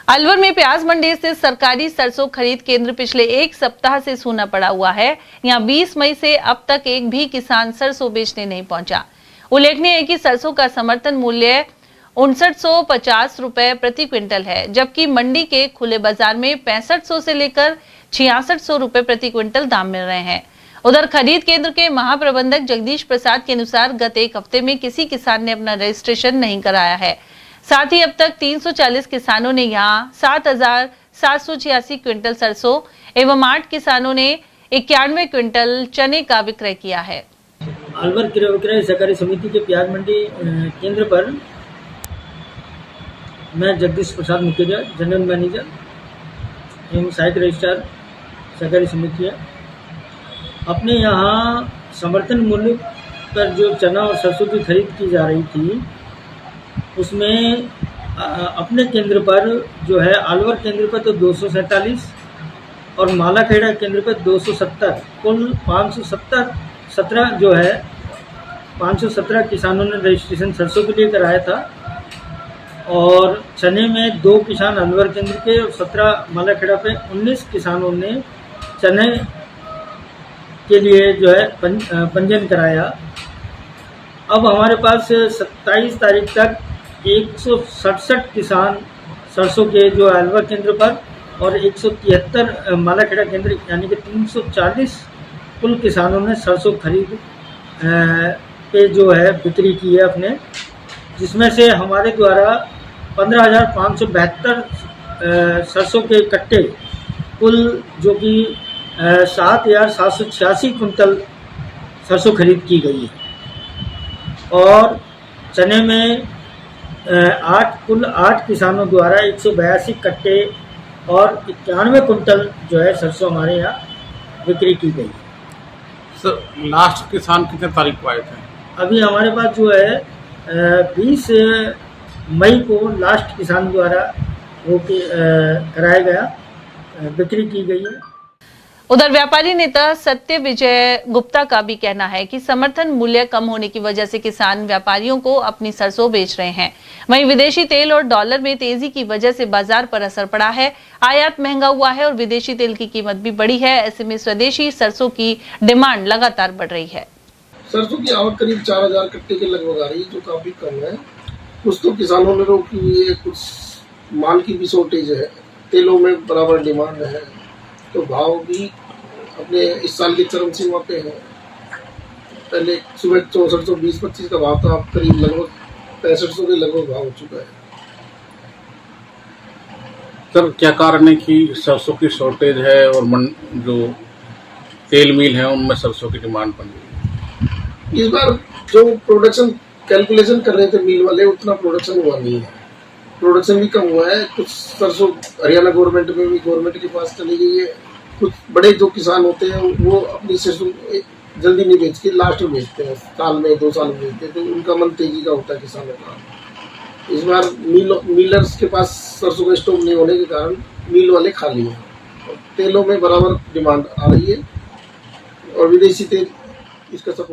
अलवर में प्याज मंडी स्थित सरकारी सरसों खरीद केंद्र पिछले एक सप्ताह से सूना पड़ा हुआ है। यहां 20 मई से अब तक एक भी किसान सरसों बेचने नहीं पहुंचा। उल्लेखनीय है कि सरसों का समर्थन मूल्य 5950 रुपए प्रति क्विंटल है, जबकि मंडी के खुले बाजार में 6500 से लेकर 6600 रुपए प्रति क्विंटल दाम मिल रहे हैं। उधर खरीद केंद्र के महाप्रबंधक जगदीश प्रसाद के अनुसार गत एक हफ्ते में किसी किसान ने अपना रजिस्ट्रेशन नहीं कराया है। साथ ही अब तक 340 किसानों ने यहां 7786 क्विंटल सरसों एवं 8 किसानों ने 91 क्विंटल चने का विक्रय किया है। अलवर क्रय विक्रय सहकारी समिति के प्याज मंडी केंद्र पर मैं जगदीश प्रसाद मुकेरिया, जनरल मैनेजर एवं सहायक रजिस्ट्रार सहकारी समिति है। अपने यहाँ समर्थन मूल्य पर जो चना और सरसों की खरीद की जा रही थी, उसमें अपने केंद्र पर जो है अलवर केंद्र पर तो 247 और मालाखेड़ा केंद्र पर 270, कुल 517 जो है 517 किसानों ने रजिस्ट्रेशन सरसों के लिए कराया था। और चने में 2 किसान अलवर केंद्र के और 17 मालाखेड़ा पे 19 किसानों ने चने के लिए जो है पंजीयन कराया। अब हमारे पास 27 तारीख तक 167 किसान सरसों के जो अलवर केंद्र पर और 173 मालाखेड़ा केंद्र यानी कि 340 कुल किसानों ने सरसों खरीद पे जो है बिक्री की है अपने, जिसमें से हमारे द्वारा 15,572 सरसों के कट्टे कुल जो कि 7,786 कुंटल सरसों खरीद की गई है। और चने में कुल 8 किसानों द्वारा 182 कट्टे और 91 कुंटल जो है सरसों हमारे यहाँ बिक्री की गई है। सर, लास्ट किसान कितने तारीख को आए थे? अभी हमारे पास जो है 20 मई को लास्ट किसान द्वारा वो कराया गया, बिक्री की गई है। उधर व्यापारी नेता सत्य विजय गुप्ता का भी कहना है कि समर्थन मूल्य कम होने की वजह से किसान व्यापारियों को अपनी सरसों बेच रहे हैं। वहीं विदेशी तेल और डॉलर में तेजी की वजह से बाजार पर असर पड़ा है। आयात महंगा हुआ है और विदेशी तेल की कीमत भी बढ़ी है। ऐसे में स्वदेशी सरसों की डिमांड लगातार बढ़ रही है। सरसों की आवक करीब 4000 कट्टे के लगभग आ रही है, जो काफी कम है। कुछ तो किसानों ने रोकी हुई है, कुछ माल की भी शॉर्टेज है, तेलों में बराबर डिमांड है, तो भाव भी अपने इस साल की चरम सीमा पे है। पहले सुबह 6420-25 का भाव था, अब करीब लगभग 6500 के लगभग भाव हो चुका है। सर, क्या कारण है कि सरसों की शॉर्टेज है और जो तेल मिल है उनमें सरसों की डिमांड बन गई? इस बार जो प्रोडक्शन कैलकुलेशन कर रहे थे मिल वाले, उतना प्रोडक्शन हुआ नहीं है, प्रोडक्शन भी कम हुआ है। कुछ सरसों हरियाणा गवर्नमेंट में भी गवर्नमेंट के पास चली गई है। कुछ बड़े जो किसान होते हैं वो अपनी सरसों जल्दी नहीं बेच के लास्ट में बेचते हैं, साल में 2 साल में बेचते हैं, तो उनका मन तेजी का होता है किसानों का। इस बार मिलर्स के पास सरसों का स्टॉक नहीं होने के कारण मिल वाले खाली हैं और तेलों में बराबर डिमांड आ रही है और विदेशी तेल इसका सपोर्ट